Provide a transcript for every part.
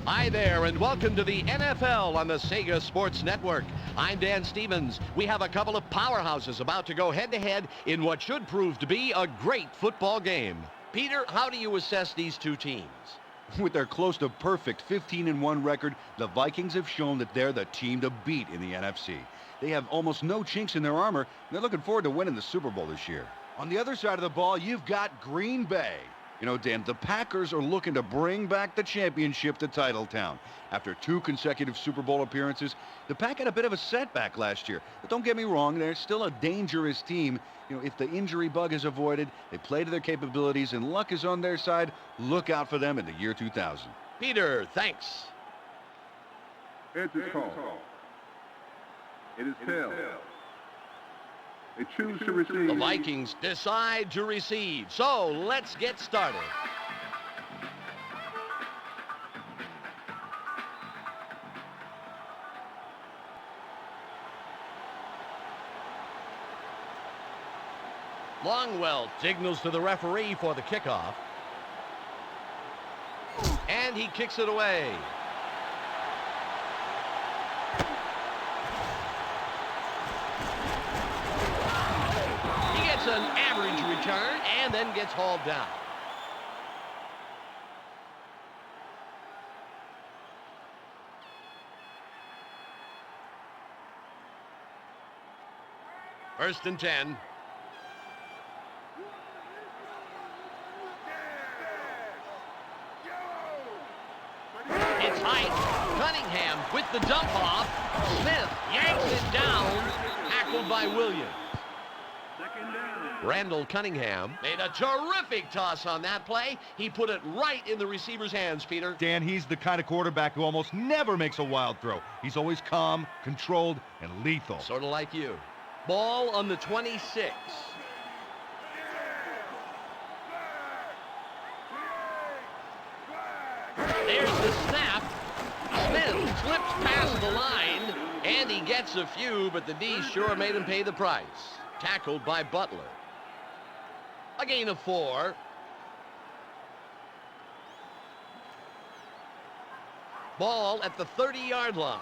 Hi there, and welcome to the NFL on the Sega Sports Network. I'm Dan Stevens. We have a couple of powerhouses about to go head-to-head in what should prove to be a great football game. Peter, how do you assess these two teams? With their close to perfect 15-1 record, the Vikings have shown that they're the team to beat in the NFC. They have almost no chinks in their armor, and they're looking forward to winning the Super Bowl this year. On the other side of the ball, you've got Green Bay. You know, Dan, the Packers are looking to bring back the championship to Titletown. After 2 consecutive Super Bowl appearances, the Pack had a bit of a setback last year. But don't get me wrong, they're still a dangerous team. You know, if the injury bug is avoided, they play to their capabilities, and luck is on their side, look out for them in the year 2000. Peter, thanks. Heads is called. It is tails. They choose to receive. The Vikings decide to receive. So let's get started. Longwell signals to the referee for the kickoff. And he kicks it away. An average return and then gets hauled down. First and 10. It's Height. Cunningham with the dump off. Smith yanks it down. Tackled by Williams. Randall Cunningham made a terrific toss on that play. He put it right in the receiver's hands, Peter. Dan, he's the kind of quarterback who almost never makes a wild throw. He's always calm, controlled, and lethal. Sort of like you. Ball on the 26. There's the snap. Smith slips past the line, and he gets a few, but the D sure made him pay the price. Tackled by Butler. A gain of 4. Ball at the 30-yard line.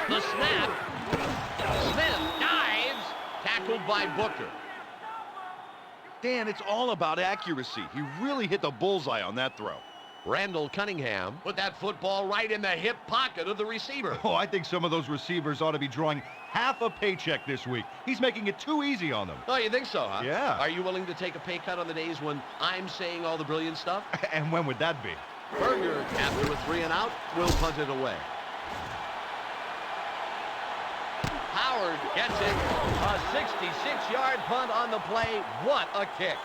The snap. Smith dives. Tackled by Booker. Dan, it's all about accuracy. He really hit the bullseye on that throw. Randall Cunningham put that football right in the hip pocket of the receiver. Oh, I think some of those receivers ought to be drawing half a paycheck this week. He's making it too easy on them. Oh, you think so, huh? Yeah. Are you willing to take a pay cut on the days when I'm saying all the brilliant stuff? And when would that be? Berger, after a 3 and out, will punt it away. Howard gets it. A 66-yard punt on the play. What a kick.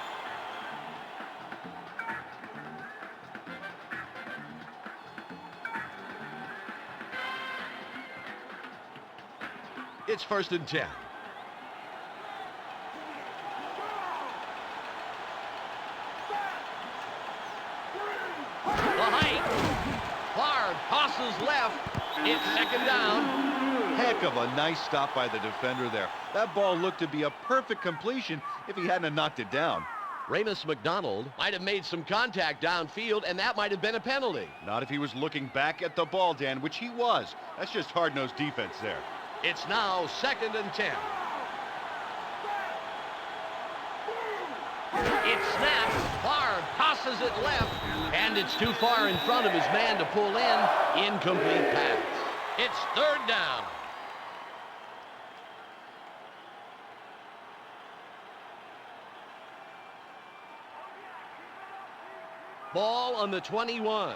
It's first and 10. The height. Favre tosses left. It's second down. Heck of a nice stop by the defender there. That ball looked to be a perfect completion if he hadn't knocked it down. Ramus McDonald might have made some contact downfield, and that might have been a penalty. Not if he was looking back at the ball, Dan, which he was. That's just hard-nosed defense there. It's now second and 10. It's snapped. Favre tosses it left, and it's too far in front of his man to pull in. Incomplete pass. It's third down. Ball on the 21.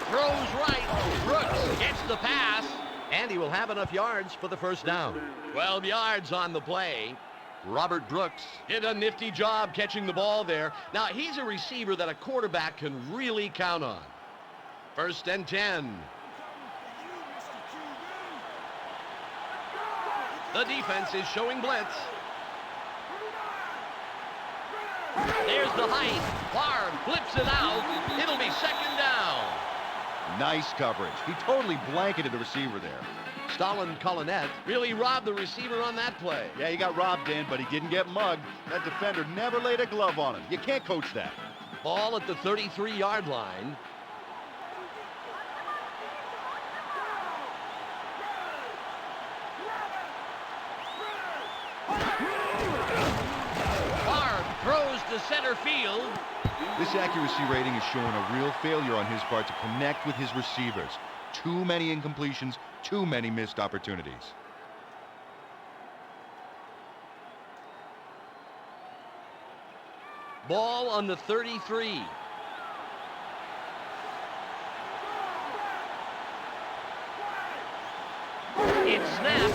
Throws right. Brooks gets the pass, and he will have enough yards for the first down. 12 yards on the play. Robert Brooks did a nifty job catching the ball there. Now, he's a receiver that a quarterback can really count on. First and 10. The defense is showing blitz. There's the height. Favre flips it out. It'll be second down. Nice coverage. He totally blanketed the receiver there. Stalin Colinet really robbed the receiver on that play. Yeah, he got robbed, Dan, but he didn't get mugged. That defender never laid a glove on him. You can't coach that. Ball at the 33-yard line. Barb throws to center field. This accuracy rating is showing a real failure on his part to connect with his receivers. Too many incompletions, too many missed opportunities. Ball on the 33. It's snapped.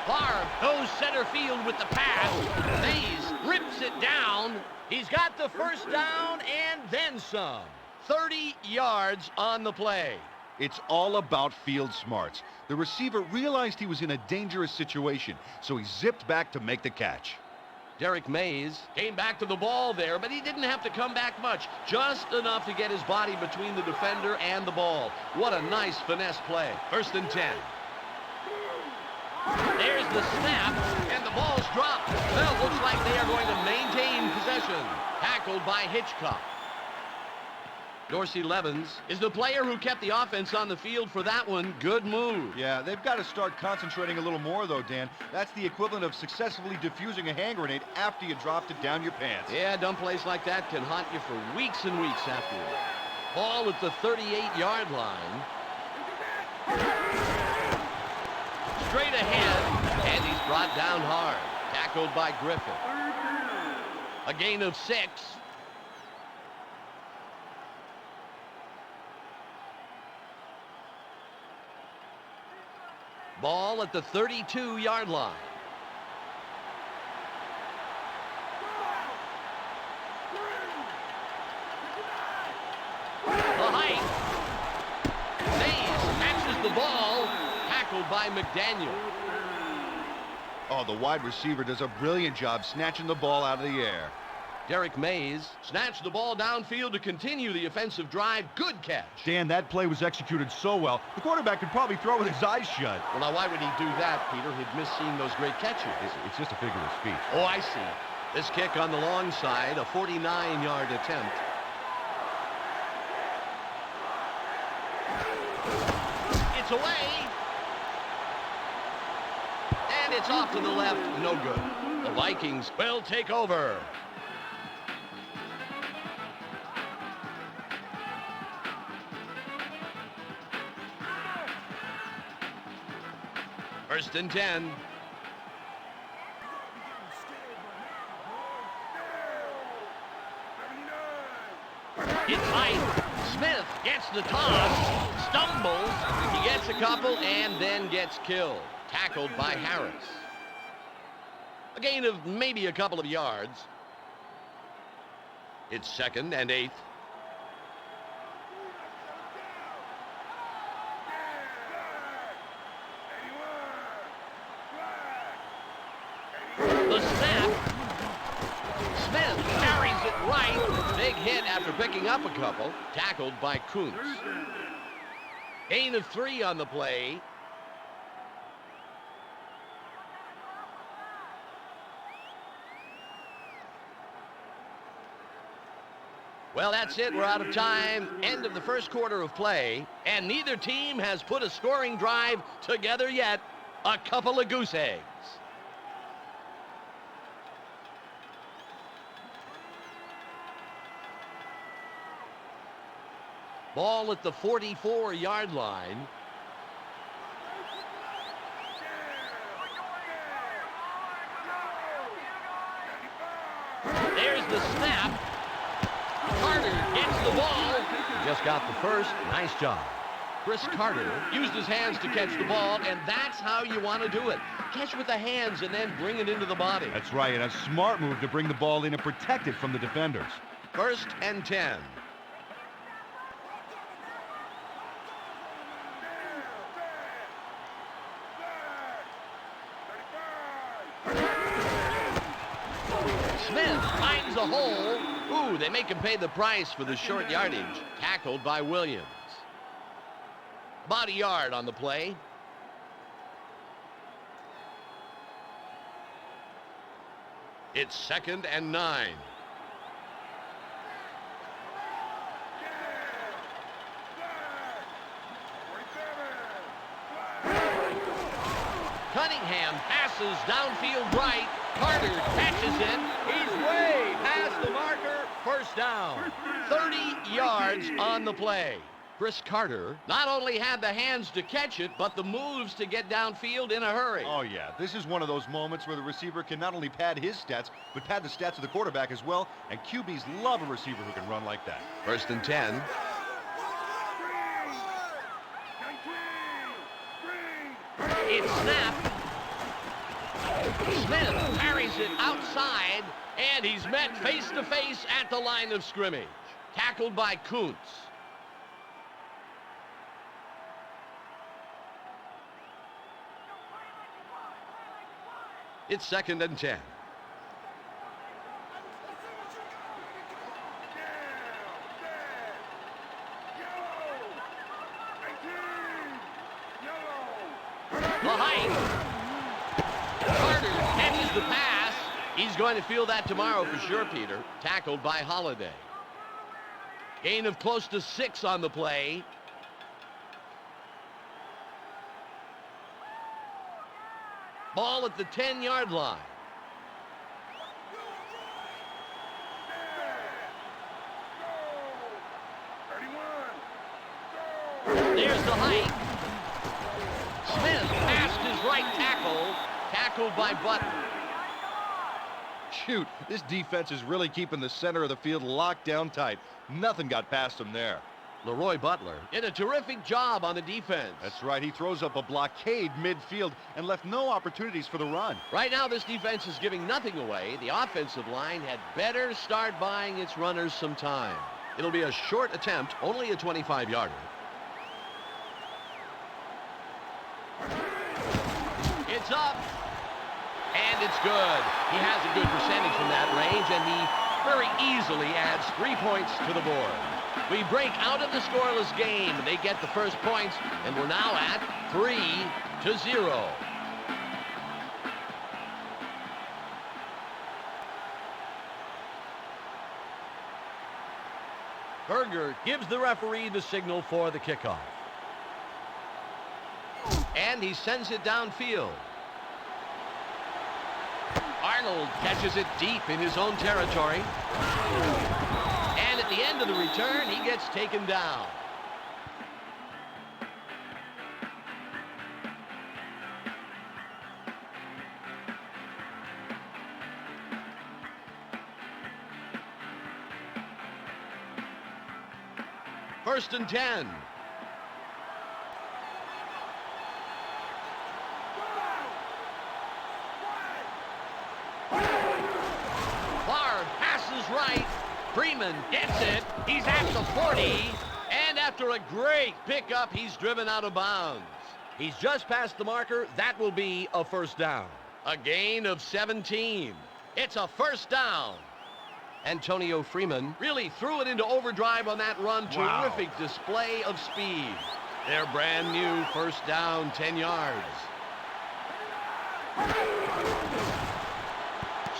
Barb goes center field with the pass. Mays rips it down. He's got the first down and then some. 30 yards on the play. It's all about field smarts. The receiver realized he was in a dangerous situation, so he zipped back to make the catch. Derek Mays came back to the ball there, but he didn't have to come back much. Just enough to get his body between the defender and the ball. What a nice finesse play. 1st and 10. There's the snap, and the ball's dropped. Well, it looks like they are going to maintain possession. Tackled by Hitchcock. Dorsey Levens is the player who kept the offense on the field for that one. Good move. Yeah, they've got to start concentrating a little more, though, Dan. That's the equivalent of successfully defusing a hand grenade after you dropped it down your pants. Yeah, dumb plays like that can haunt you for weeks and weeks afterward. Ball at the 38-yard line. Straight ahead, and he's brought down hard. Tackled by Griffin. A gain of 6. Ball at the 32-yard line. The height. Mays catches the ball. Tackled by McDaniel. Oh, the wide receiver does a brilliant job snatching the ball out of the air. Derek Mays snatched the ball downfield to continue the offensive drive. Good catch. Dan, that play was executed so well, the quarterback could probably throw with his eyes shut. Well, now, why would he do that, Peter? He'd miss seeing those great catches. It's just a figure of speech. Oh, I see. This kick on the long side, a 49-yard attempt. It's away. And it's off to the left. No good. The Vikings will take over. First and 10. It's high. Smith gets the toss, stumbles, he gets a couple, and then gets killed. Tackled by Harris. A gain of maybe a couple of yards. It's 2nd and 8. The snap. Smith carries it right. Big hit after picking up a couple. Tackled by Kuntz. Gain of 3 on the play. Well, that's it. We're out of time. End of the first quarter of play. And neither team has put a scoring drive together yet. A couple of goose eggs. Ball at the 44-yard line. There's the snap. Carter gets the ball. Just got the first. Nice job. Chris Carter used his hands to catch the ball, and that's how you want to do it. Catch with the hands and then bring it into the body. That's right, and a smart move to bring the ball in and protect it from the defenders. 1st and 10. Smith finds a hole. Ooh, they make him pay the price for the short yardage. Tackled by Williams. About a yard on the play. It's 2nd and 9. Cunningham passes downfield right. Carter catches it. He's way past the marker. First down. 30 yards on the play. Chris Carter not only had the hands to catch it, but the moves to get downfield in a hurry. Oh, yeah. This is one of those moments where the receiver can not only pad his stats, but pad the stats of the quarterback as well. And QBs love a receiver who can run like that. 1st and 10. It's snapped. Smith carries it outside, and he's met face-to-face at the line of scrimmage. Tackled by Kuntz. It's 2nd and 10. The height. Carter catches the pass. He's going to feel that tomorrow for sure, Peter. Tackled by Holiday. Gain of close to 6 on the play. Ball at the 10-yard line. There's the height. Smith past his right tackle. Tackled by Button. Shoot, this defense is really keeping the center of the field locked down tight. Nothing got past him there. Leroy Butler did a terrific job on the defense. That's right. He throws up a blockade midfield and left no opportunities for the run. Right now, this defense is giving nothing away. The offensive line had better start buying its runners some time. It'll be a short attempt, only a 25-yarder. It's up, and it's good. He has a good percentage from that range, and he very easily adds 3 points to the board. We break out of the scoreless game. They get the first points, and we're now at 3-0. Berger gives the referee the signal for the kickoff. And he sends it downfield. Arnold catches it deep in his own territory. And at the end of the return, he gets taken down. First and 10. Right. Freeman gets it. He's at the 40. And after a great pickup, he's driven out of bounds. He's just past the marker. That will be a first down. A gain of 17. It's a first down. Antonio Freeman really threw it into overdrive on that run. Wow. Terrific display of speed. Their brand new first down, 10 yards.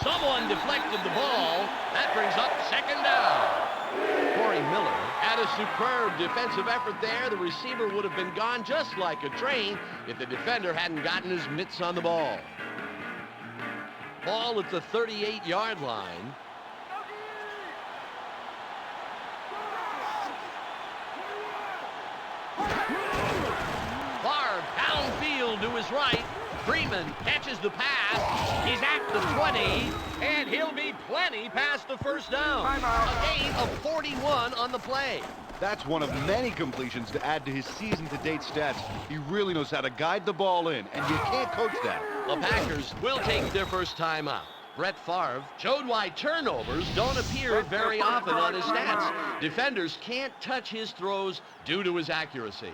Someone deflected the ball. That brings up second down. Corey Miller had a superb defensive effort there. The receiver would have been gone just like a train if the defender hadn't gotten his mitts on the ball. Ball at the 38-yard line. Favre downfield to his right. Freeman catches the pass. He's at the 20, and he'll be plenty past the first down. A gain of 41 on the play. That's one of many completions to add to his season-to-date stats. He really knows how to guide the ball in, and you can't coach that. The Packers will take their first time out. Brett Favre showed why turnovers don't appear very often on his stats. Defenders can't touch his throws due to his accuracy.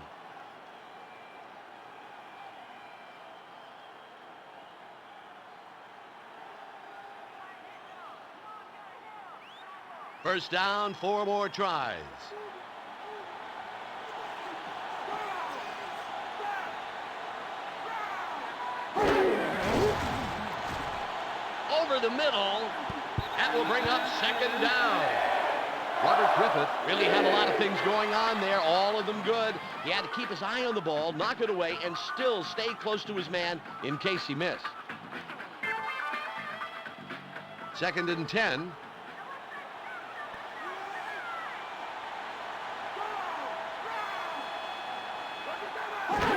First down, 4 more tries. over the middle. That will bring up second down. Robert Griffith really had a lot of things going on there, all of them good. He had to keep his eye on the ball, knock it away, and still stay close to his man in case he missed. 2nd and 10.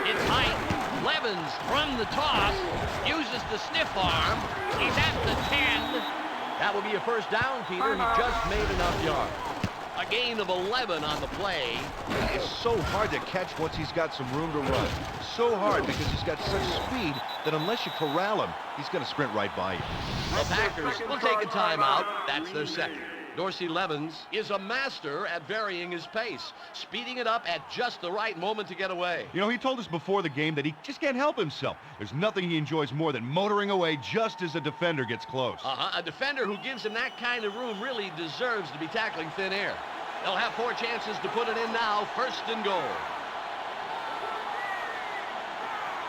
It's Height. Levens from the toss, uses the stiff arm. He's at the 10. That will be a first down, Peter. He just made enough yards. A gain of 11 on the play. It's so hard to catch once he's got some room to run. So hard because he's got such speed that unless you corral him, he's going to sprint right by you. The Packers will take a timeout. That's their second. Dorsey Levens is a master at varying his pace, speeding it up at just the right moment to get away. You know, he told us before the game that he just can't help himself. There's nothing he enjoys more than motoring away just as a defender gets close. A defender who gives him that kind of room really deserves to be tackling thin air. They'll have 4 chances to put it in now. 1st and goal.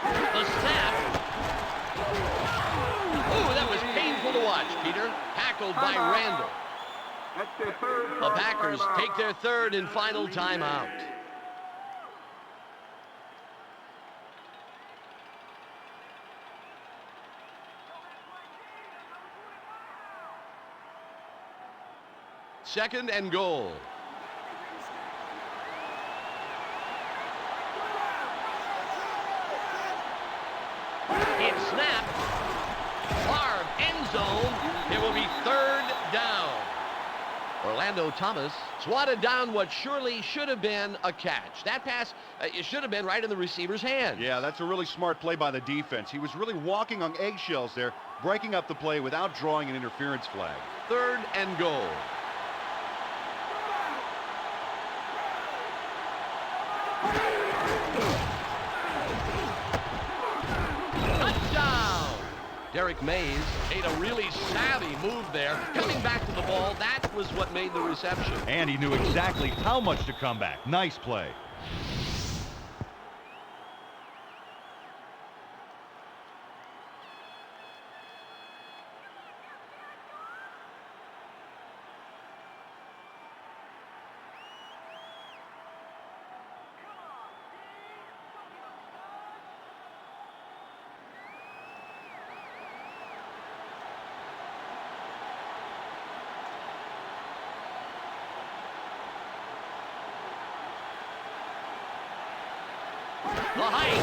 The snap. Ooh, that was painful to watch, Peter. Tackled by Randall. The Packers take their 3rd and final timeout. Second and goal. It's snapped. Favre, end zone. It will be 3rd down. Orlando Thomas swatted down what surely should have been a catch. That pass, it should have been right in the receiver's hand. Yeah, that's a really smart play by the defense. He was really walking on eggshells there, breaking up the play without drawing an interference flag. 3rd and goal. Touchdown! Derek Mays made a really savvy move there. Coming back to the ball, that was what made the reception. And he knew exactly how much to come back. Nice play. The height,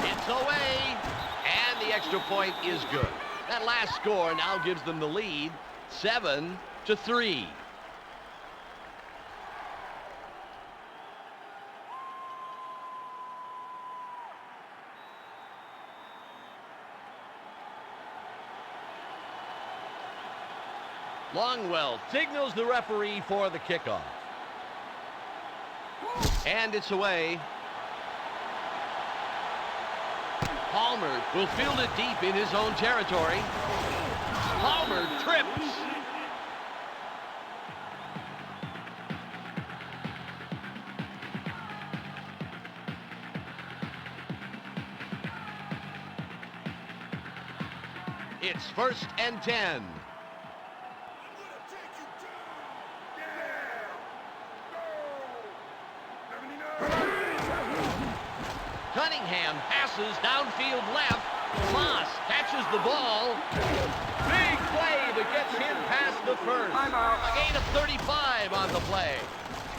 it's away, and the extra point is good. That last score now gives them the lead, 7-3. Longwell signals the referee for the kickoff. And it's away. Palmer will field it deep in his own territory. Palmer trips. It's 1st and 10. Cunningham passes downfield left. Moss catches the ball. Big play that gets him past the first. A gain of 35 on the play.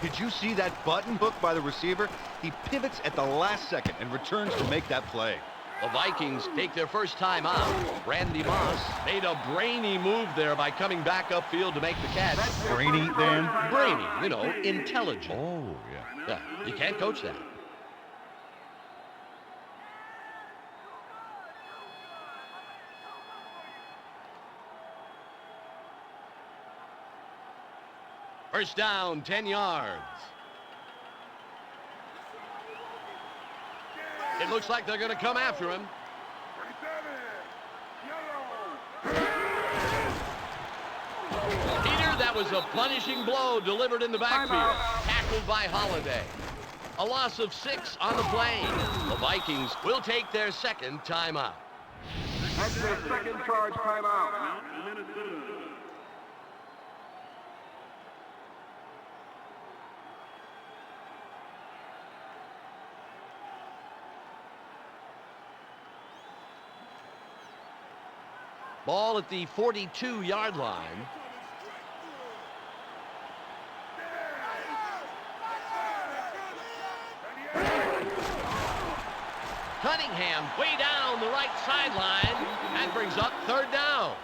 Did you see that button hook by the receiver? He pivots at the last second and returns to make that play. The Vikings take their first time out. Randy Moss made a brainy move there by coming back upfield to make the catch. Brainy, Dan? Brainy, you know, intelligent. Oh, yeah. Yeah, you can't coach that. First down, 10 yards. It looks like they're going to come after him. Peter, that was a punishing blow delivered in the backfield. Tackled by Holiday. A loss of 6 on the play. The Vikings will take their second timeout. That's their second charge timeout. Minnesota. Ball at the 42-yard line. Cunningham way down the right sideline and brings up third down.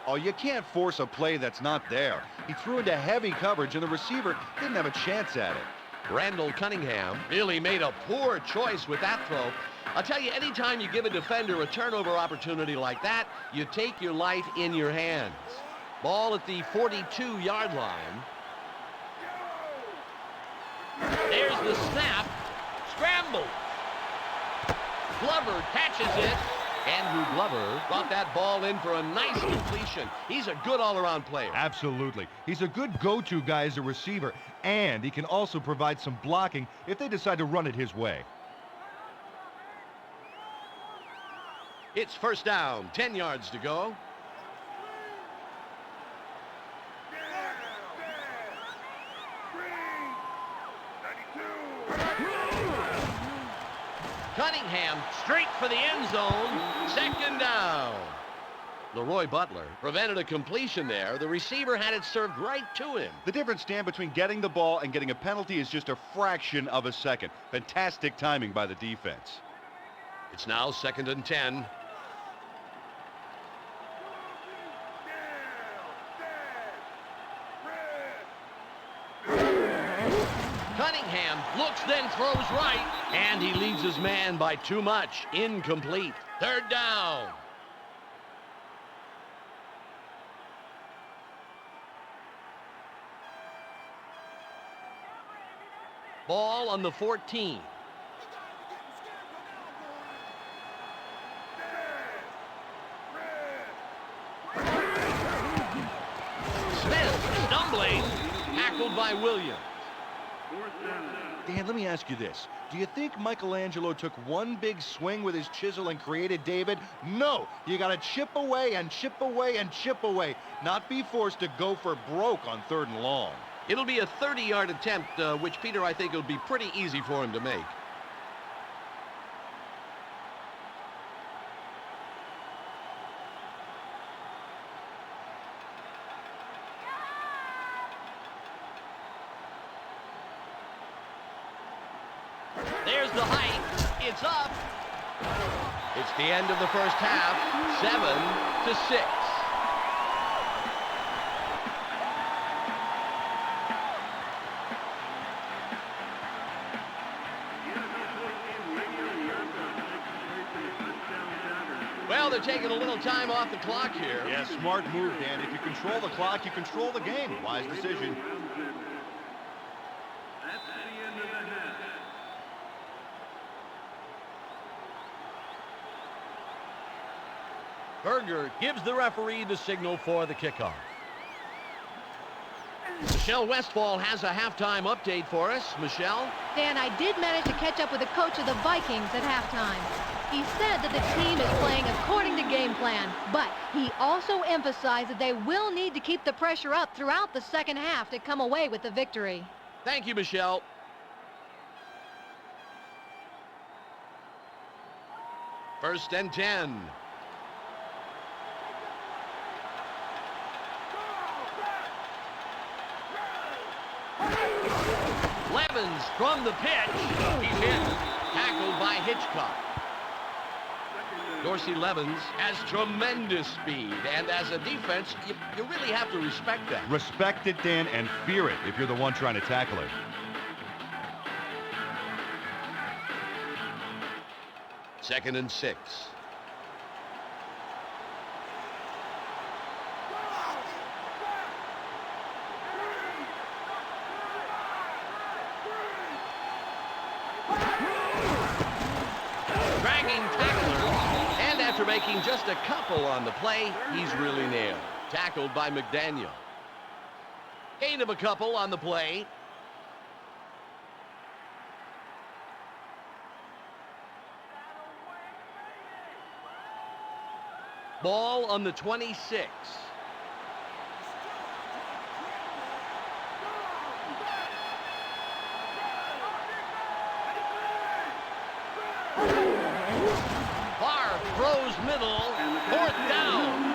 Oh, you can't force a play that's not there. He threw into heavy coverage, and the receiver didn't have a chance at it. Randall Cunningham really made a poor choice with that throw. I'll tell you, anytime you give a defender a turnover opportunity like that, you take your life in your hands. Ball at the 42-yard line. There's the snap. Scramble. Glover catches it. Andrew Glover brought that ball in for a nice completion. He's a good all-around player. Absolutely. He's a good go-to guy as a receiver, and he can also provide some blocking if they decide to run it his way. It's first down, 10 yards to go. Cunningham straight for the end zone. Second down. Leroy Butler prevented a completion there. The receiver had it served right to him. The difference, Stan, between getting the ball and getting a penalty is just a fraction of a second. Fantastic timing by the defense. It's now 2nd and 10. Cunningham looks, then throws right, and he leads his man by too much. Incomplete. Third down. Ball on the 14. Smith stumbling, tackled by Williams. Dan, let me ask you this. Do you think Michelangelo took one big swing with his chisel and created David? No! You gotta chip away and chip away and chip away. Not be forced to go for broke on 3rd and long. It'll be a 30-yard attempt, which, Peter, I think will be pretty easy for him to make. There's the height. It's up. It's the end of the first half. 7-6. Well, they're taking a little time off the clock here. Yeah, smart move, Dan. If you control the clock, you control the game. Wise decision. That's the end of the half. Berger gives the referee the signal for the kickoff. Michelle Westfall has a halftime update for us. Michelle? Dan, I did manage to catch up with the coach of the Vikings at halftime. He said that the team is playing according to game plan, but he also emphasized that they will need to keep the pressure up throughout the second half to come away with the victory. Thank you, Michelle. First and 10. Levens from the pitch. He's hit. Tackled by Hitchcock. Dorsey Levens has tremendous speed, and as a defense, you really have to respect that. Respect it, Dan, and fear it if you're the one trying to tackle it. Second and 6. Dragging tacklers, and after making just a couple on the play, he's really nailed. Tackled by McDaniel. Gain of a couple on the play. Ball on the 26. Barr throws middle, 4th down.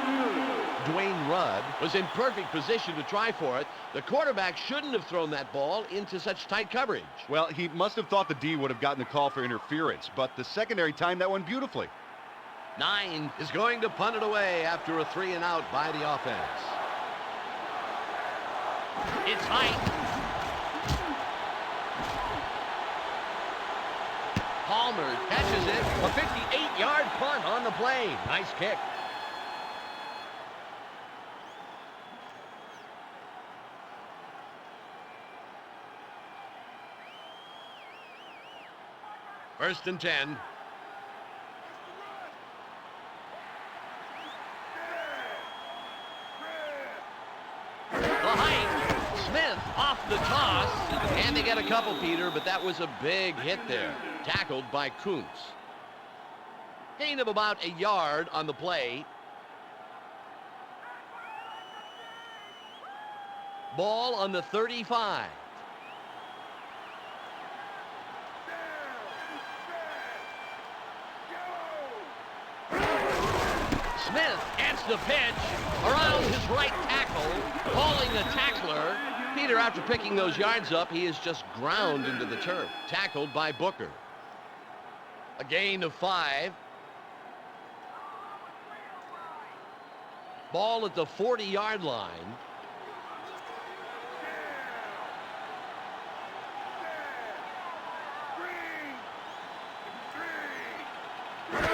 Dwayne Rudd was in perfect position to try for it. The quarterback shouldn't have thrown that ball into such tight coverage. Well, he must have thought the D would have gotten the call for interference, but the secondary timed that one beautifully. 9 is going to punt it away after a 3-and-out by the offense. It's Height. Palmer catches it. A 58-yard punt on the play. Nice kick. First and 10. Smith off the toss, and they get a couple, Peter, but that was a big hit there. Tackled by Kuntz. Gain of about a yard on the play. Ball on the 35. Smith gets the pitch around his right tackle, calling the tackler. Peter, after picking those yards up, he is just ground into the turf. Tackled by Booker. A gain of 5. Ball at the 40-yard line.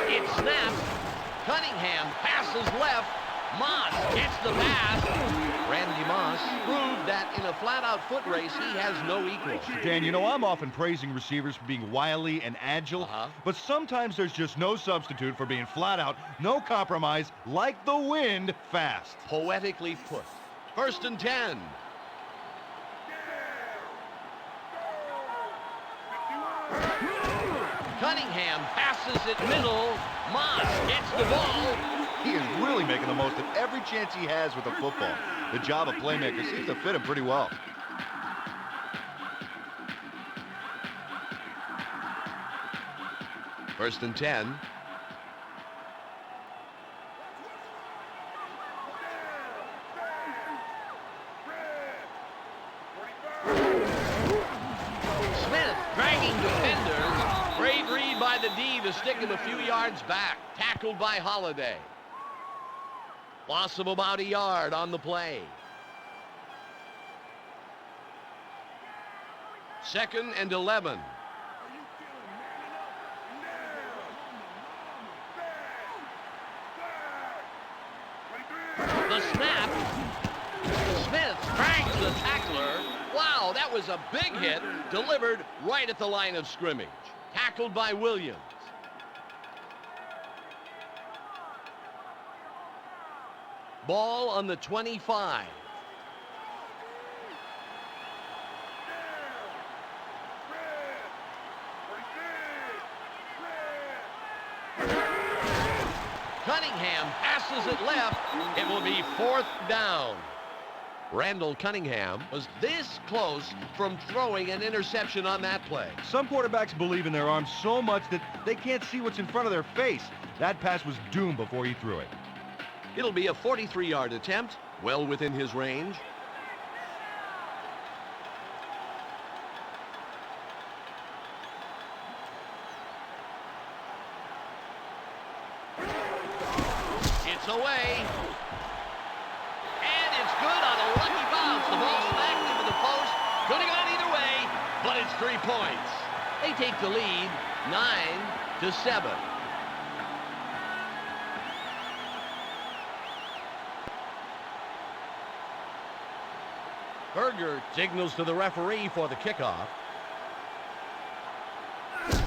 It's snapped. Cunningham passes left. Moss gets the pass. Randy Moss proved that in a flat-out foot race, he has no equal. Dan, you know, I'm often praising receivers for being wily and agile, but sometimes there's just no substitute for being flat-out, no compromise, like the wind, fast. Poetically put. First and 10. Cunningham passes it middle. Moss gets the ball. He is really making the most of every chance he has with the football. The job of playmaker seems to fit him pretty well. First and 10. Smith dragging defenders. Great read by the D to stick him a few yards back. Tackled by Holiday. Loss of about a yard on the play. Second and 11. The snap. Smith drags the tackler. Wow, that was a big hit, delivered right at the line of scrimmage. Tackled by Williams. Ball on the 25. Cunningham passes it left. It will be 4th down. Randall Cunningham was this close from throwing an interception on that play. Some quarterbacks believe in their arms so much that they can't see what's in front of their face. That pass was doomed before he threw it. It'll be a 43-yard attempt, well within his range. It's away. And it's good on a lucky bounce. The ball smacked into the post. Could have gone either way, but it's 3 points. They take the lead, 9-7. Berger signals to the referee for the kickoff.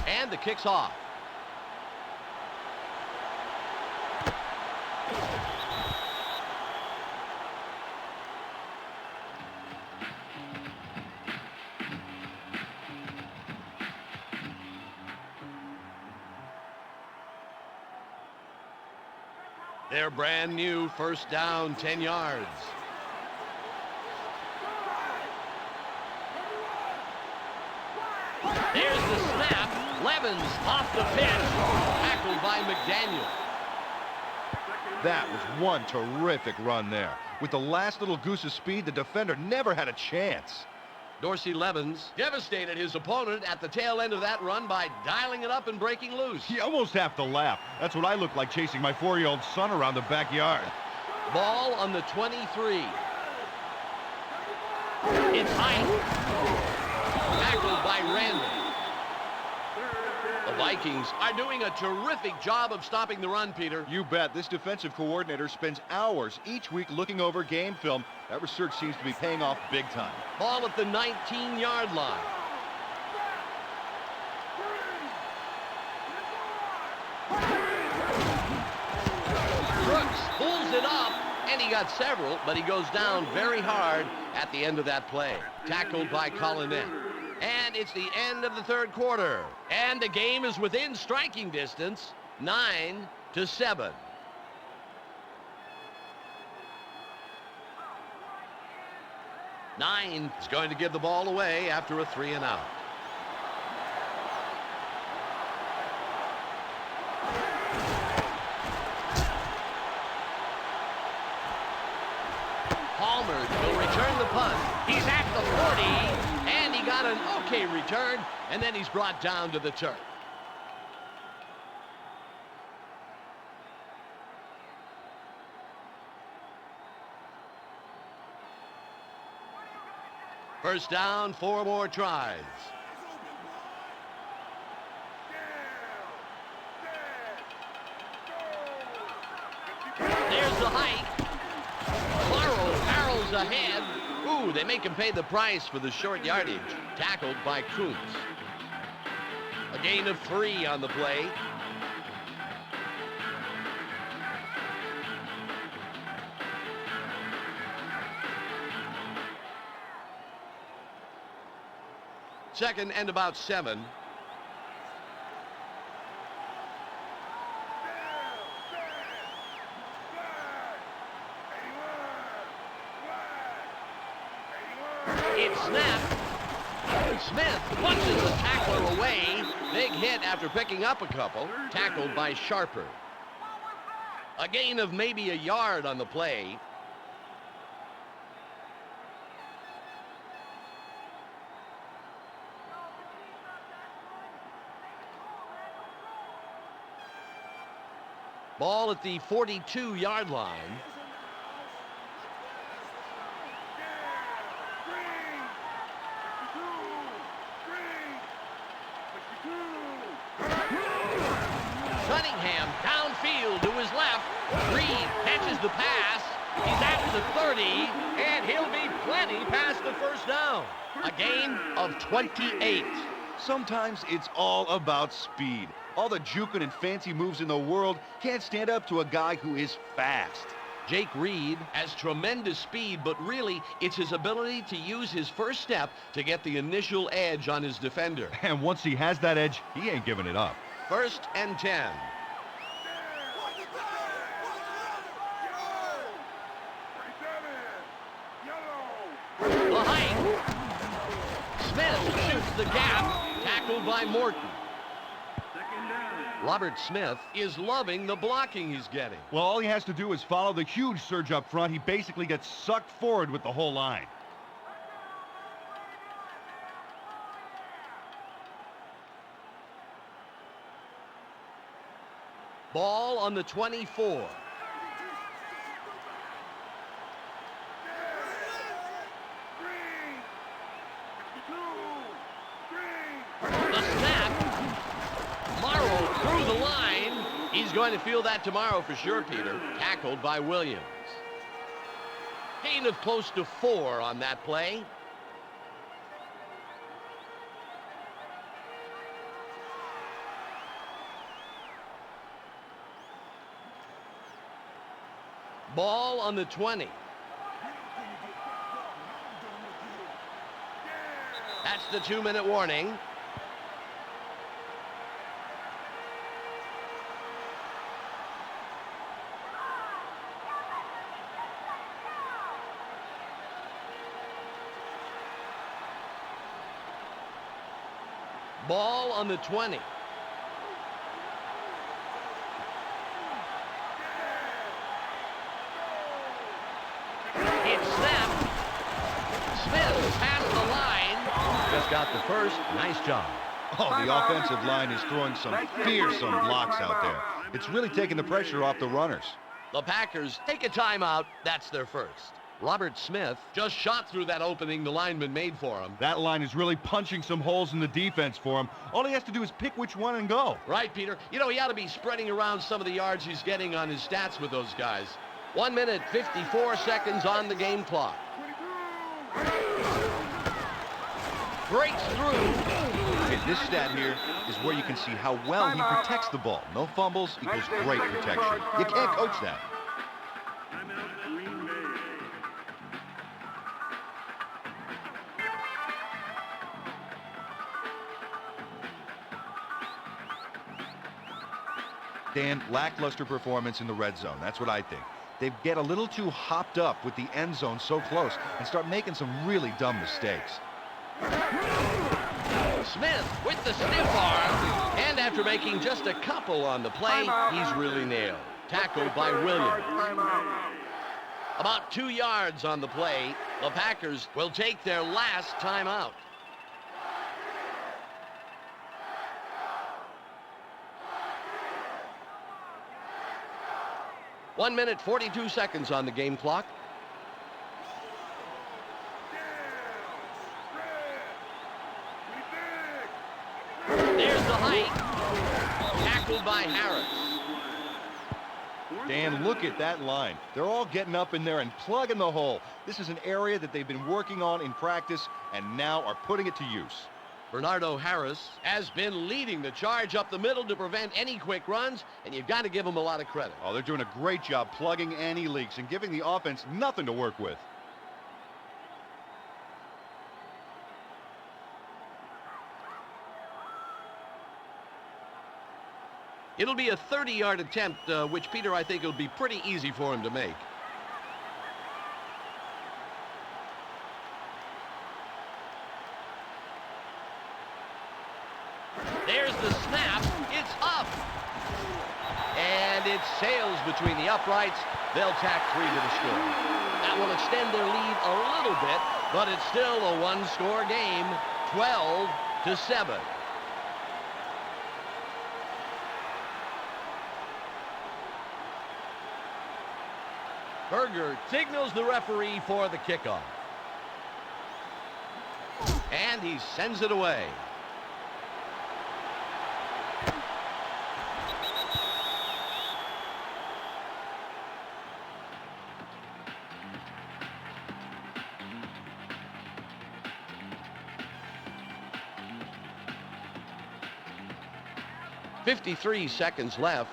And the kick's off. Their brand new first down, 10 yards. There's the snap. Levens off the pitch. Tackled by McDaniel. That was one terrific run there. With the last little goose of speed, the defender never had a chance. Dorsey Levens devastated his opponent at the tail end of that run by dialing it up and breaking loose. You almost have to laugh. That's what I look like chasing my 4-year-old son around the backyard. Ball on the 23. It's high. Tackled by Randall. The Vikings are doing a terrific job of stopping the run, Peter. You bet. This defensive coordinator spends hours each week looking over game film. That research seems to be paying off big time. Ball at the 19-yard line. Brooks pulls it up, and he got several, but he goes down very hard at the end of that play. Tackled by Collinet. And it's the end of the third quarter. And the game is within striking distance, 9-7. Nine is going to give the ball away after a 3-and-out. Palmer will return the punt. He's at the 40, and he got an okay return, and then he's brought down to the turf. First down, 4 more tries. There's the hike. Morrow barrels ahead. Ooh, they make him pay the price for the short yardage. Tackled by Kuntz. A gain of 3 on the play. Second and about 7. It's snapped. Smith punches the tackler away. Big hit after picking up a couple. Tackled by Sharper. A gain of maybe a yard on the play. Ball at the 42-yard line. Cunningham downfield to his left. Reed catches the pass. He's at the 30, and he'll be plenty past the first down. A gain of 28. Sometimes it's all about speed. All the juking and fancy moves in the world can't stand up to a guy who is fast. Jake Reed has tremendous speed, but really it's his ability to use his first step to get the initial edge on his defender. And once he has that edge, he ain't giving it up. First and 10. The hike. Smith shoots the gap. Tackled by Morton. Robert Smith is loving the blocking he's getting. Well, all he has to do is follow the huge surge up front. He basically gets sucked forward with the whole line. Ball on the 24. The snap. Morrow through the line. He's going to feel that tomorrow for sure, Peter. Tackled by Williams. Gain of close to 4 on that play. Ball on the 20. That's the 2-minute warning. Ball on the 20. It's snapped. Smith past the line. Just got the first. Nice job. Oh, the offensive line is throwing some fearsome blocks out there. It's really taking the pressure off the runners. The Packers take a timeout. That's their first. Robert Smith just shot through that opening the lineman made for him. That line is really punching some holes in the defense for him. All he has to do is pick which one and go. Right, Peter. You know, he ought to be spreading around some of the yards he's getting on his stats with those guys. 1 minute, 54 seconds on the game clock. Breaks through. Okay, this stat here is where you can see how well he protects the ball. No fumbles equals great protection. You can't coach that. Timeout, Green Bay. Dan, lackluster performance in the red zone. That's what I think. They get a little too hopped up with the end zone so close and start making some really dumb mistakes. Smith with the stiff arm. And after making just a couple on the play, he's really nailed. Tackled by Williams. About 2 yards on the play. The Packers will take their last timeout. One minute, 42 seconds on the game clock. There's the height. Tackled by Harris. Dan, look at that line. They're all getting up in there and plugging the hole. This is an area that they've been working on in practice and now are putting it to use. Bernardo Harris has been leading the charge up the middle to prevent any quick runs, and you've got to give him a lot of credit. Oh, they're doing a great job plugging any leaks and giving the offense nothing to work with. It'll be a 30-yard attempt, which, Peter, I think it'll be pretty easy for him to make. There's the snap. It's up. And it sails between the uprights. They'll tack 3 to the score. That will extend their lead a little bit, but it's still a one-score game, 12-7. Berger signals the referee for the kickoff. And he sends it away. .53 seconds left.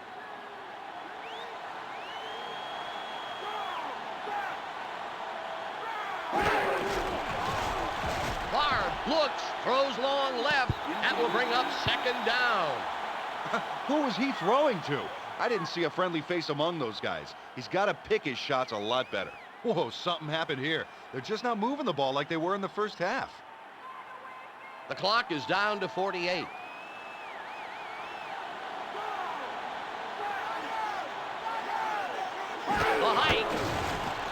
Looks, throws long left. That will bring up second down. Who was he throwing to? I didn't see a friendly face among those guys. He's got to pick his shots a lot better. Whoa, something happened here. They're just not moving the ball like they were in the first half. The clock is down to 48. The height.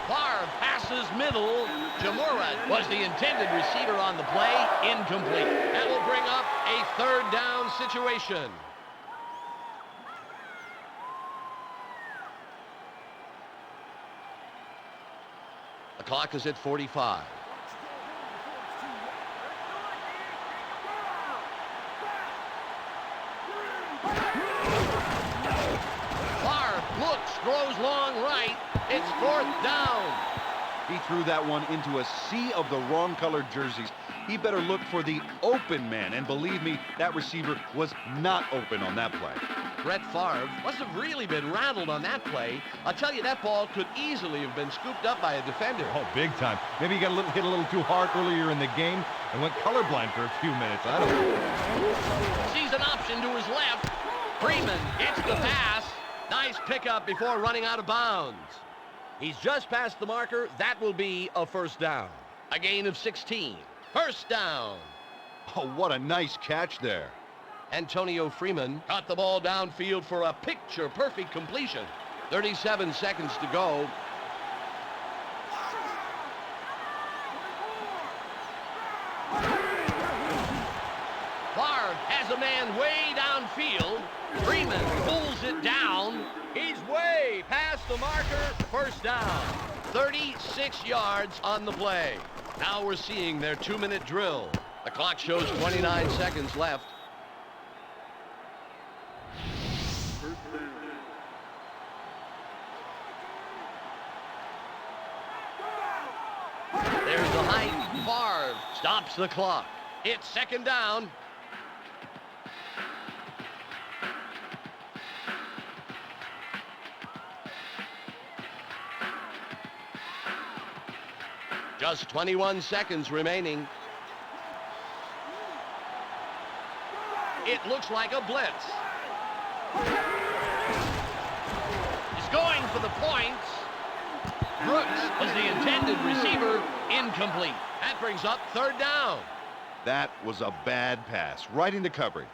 Favre passes middle. Jamura was the intended receiver on the play. Incomplete. That will bring up a third down situation. The clock is at 45. Favre looks, throws long right. It's fourth down. He threw that one into a sea of the wrong colored jerseys. He better look for the open man. And believe me, that receiver was not open on that play. Brett Favre must have really been rattled on that play. I'll tell you, that ball could easily have been scooped up by a defender. Oh, big time. Maybe he got hit a little too hard earlier in the game and went colorblind for a few minutes. I don't know. Sees an option to his left. Freeman gets the pass. Nice pickup before running out of bounds. He's just past the marker. That will be a first down. A gain of 16. First down. Oh, what a nice catch there. Antonio Freeman got the ball downfield for a picture-perfect completion. 37 seconds to go. Favre has a man way downfield. Freeman pulls it down. He's way past the marker. First down. 36 yards on the play. Now we're seeing their 2-minute drill. The clock shows 29 seconds left. First down. There's the height. Favre stops the clock. It's second down. Just 21 seconds remaining. It looks like a blitz. He's going for the points. Brooks was the intended receiver. Incomplete. That brings up third down. That was a bad pass, right into coverage.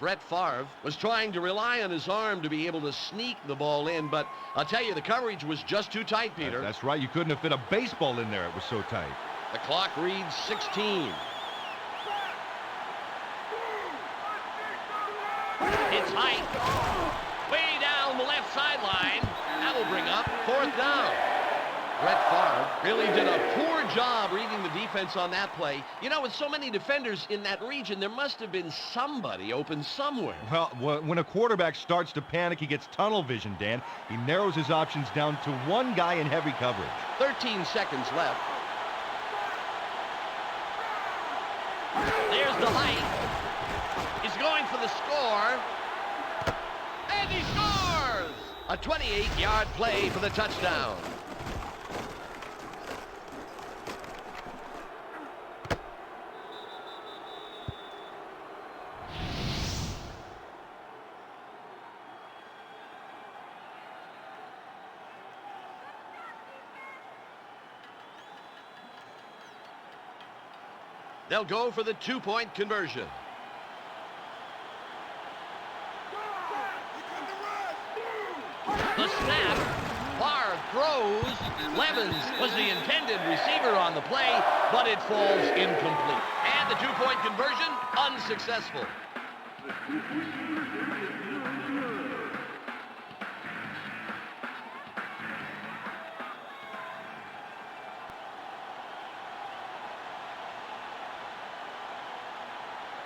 Brett Favre was trying to rely on his arm to be able to sneak the ball in, but I'll tell you, the coverage was just too tight, Peter. That's right. You couldn't have fit a baseball in there. It was so tight. The clock reads 16. It's height. Way down the left sideline. That will bring up fourth down. Brett Favre really did a poor job reading the defense on that play. You know, with so many defenders in that region, there must have been somebody open somewhere. Well, when a quarterback starts to panic, he gets tunnel vision, Dan. He narrows his options down to one guy in heavy coverage. 13 seconds left. There's the height. He's going for the score. And he scores! A 28-yard play for the touchdown. They'll go for the two-point conversion. The snap. Favre throws. Levens was the intended receiver on the play, but it falls incomplete. And the two-point conversion, unsuccessful.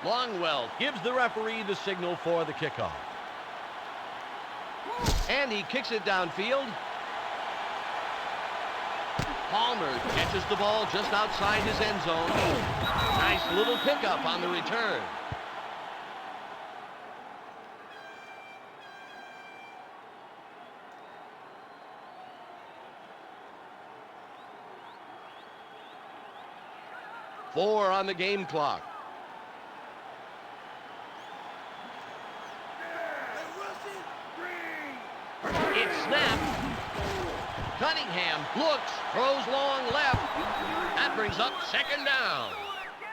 Longwell gives the referee the signal for the kickoff. And he kicks it downfield. Palmer catches the ball just outside his end zone. Nice little pickup on the return. Four on the game clock. It's snapped. Cunningham looks, throws long left. That brings up second down.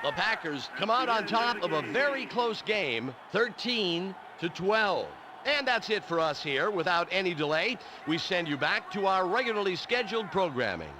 The Packers come out on top of a very close game, 13-12. And that's it for us here. Without any delay, we send you back to our regularly scheduled programming.